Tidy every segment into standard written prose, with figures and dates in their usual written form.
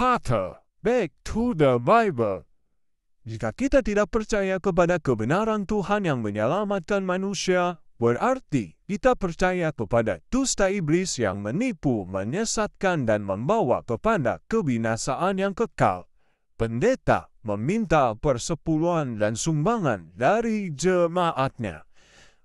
berkata, "Back to the Bible." Jika kita tidak percaya kepada kebenaran Tuhan yang menyelamatkan manusia, berarti kita percaya kepada dusta iblis yang menipu, menyesatkan, dan membawa kepada kebinasaan yang kekal. Pendeta meminta persepuluhan dan sumbangan dari jemaatnya.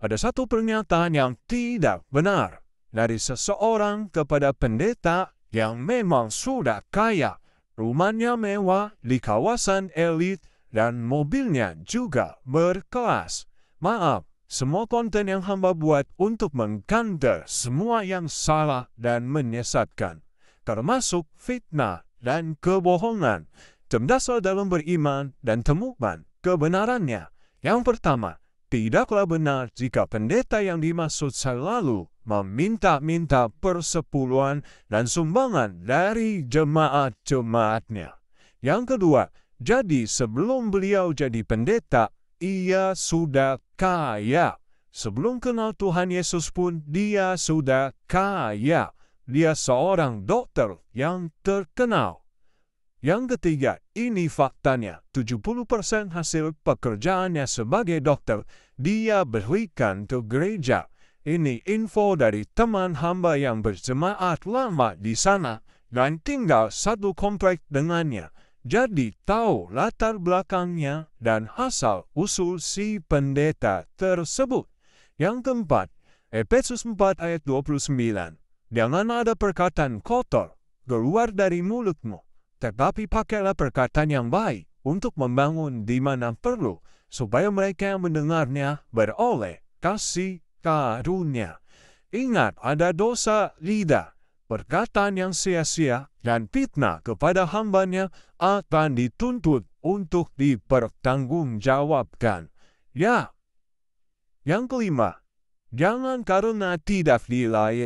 Ada satu pernyataan yang tidak benar dari seseorang kepada pendeta yang memang sudah kaya, rumahnya mewah di kawasan elit, dan mobilnya juga berkelas. Maaf, semua konten yang hamba buat untuk mengkanter semua yang salah dan menyesatkan, termasuk fitnah dan kebohongan. Cerdas dalam beriman dan temukan kebenarannya. Yang pertama, tidaklah benar jika pendeta yang dimaksud selalu meminta-minta persepuluhan dan sumbangan dari jemaat-jemaatnya. Yang kedua, jadi sebelum beliau jadi pendeta, ia sudah kaya. Sebelum kenal Tuhan Yesus pun dia sudah kaya. Dia seorang dokter yang terkenal. Yang ketiga, ini faktanya, 70% hasil pekerjaannya sebagai dokter dia berikan ke gereja. Ini info dari teman hamba yang berjemaat lama di sana dan tinggal satu komplek dengannya. Jadi tahu latar belakangnya dan asal-usul si pendeta tersebut. Yang keempat, Efesus 4 ayat 29. Jangan ada perkataan kotor keluar dari mulutmu, tetapi pakailah perkataan yang baik untuk membangun di mana perlu, supaya mereka yang mendengarnya beroleh kasih karunia. Ingat, ada dosa lidah, perkataan yang sia-sia, dan fitnah kepada hambanya akan dituntut untuk dipertanggungjawabkan. Ya. Yang kelima, jangan karena tidak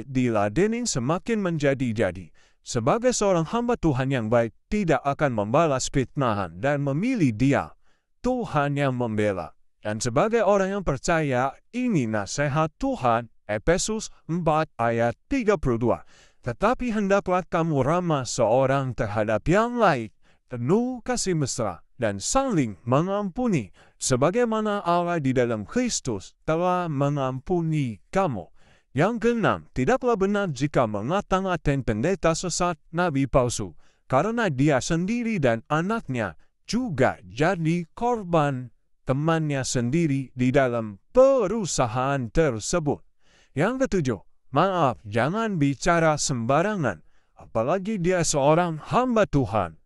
diladenin semakin menjadi-jadi. Sebagai seorang hamba Tuhan yang baik tidak akan membalas fitnahan dan memilih dia. Tuhan yang membela. Dan sebagai orang yang percaya, ini nasihat Tuhan, Efesus 4 ayat 32. Tetapi hendaklah kamu ramah seorang terhadap yang lain, penuh kasih mesra, dan saling mengampuni, sebagaimana Allah di dalam Kristus telah mengampuni kamu. Yang keenam, tidaklah benar jika mengata-ngatain pendeta sesat, nabi palsu, karena dia sendiri dan anaknya juga jadi korban temannya sendiri di dalam perusahaan tersebut. Yang ketujuh, maaf, jangan bicara sembarangan, apalagi dia seorang hamba Tuhan,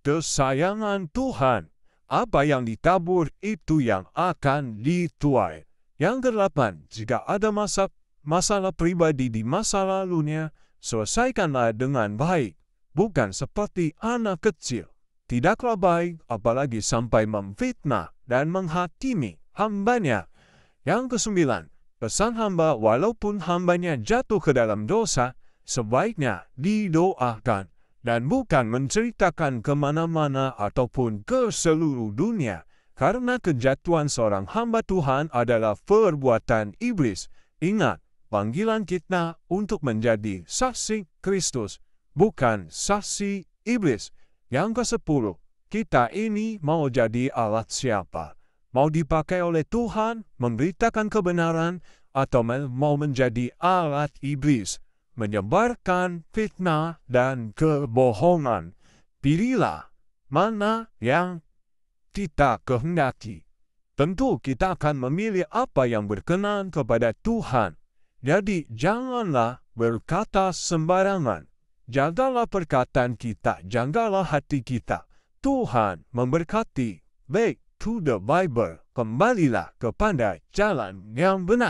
kesayangan Tuhan. Apa yang ditabur itu yang akan dituai. Yang kedelapan, jika ada masalah pribadi di masa lalunya, selesaikanlah dengan baik, bukan seperti anak kecil. Tidaklah baik, apalagi sampai memfitnah dan menghakimi hambanya. Yang kesembilan, pesan hamba walaupun hambanya jatuh ke dalam dosa, sebaiknya didoakan dan bukan menceritakan kemana-mana ataupun ke seluruh dunia, karena kejatuhan seorang hamba Tuhan adalah perbuatan iblis. Ingat, panggilan kita untuk menjadi saksi Kristus, bukan saksi iblis. Yang ke-10, kita ini mau jadi alat siapa? Mau dipakai oleh Tuhan, memberitakan kebenaran, atau mau menjadi alat iblis, menyebarkan fitnah dan kebohongan? Pilihlah mana yang kita kehendaki. Tentu kita akan memilih apa yang berkenan kepada Tuhan. Jadi janganlah berkata sembarangan. Jagalah perkataan kita, jagalah hati kita. Tuhan memberkati. Back to the Bible. Kembalilah kepada jalan yang benar.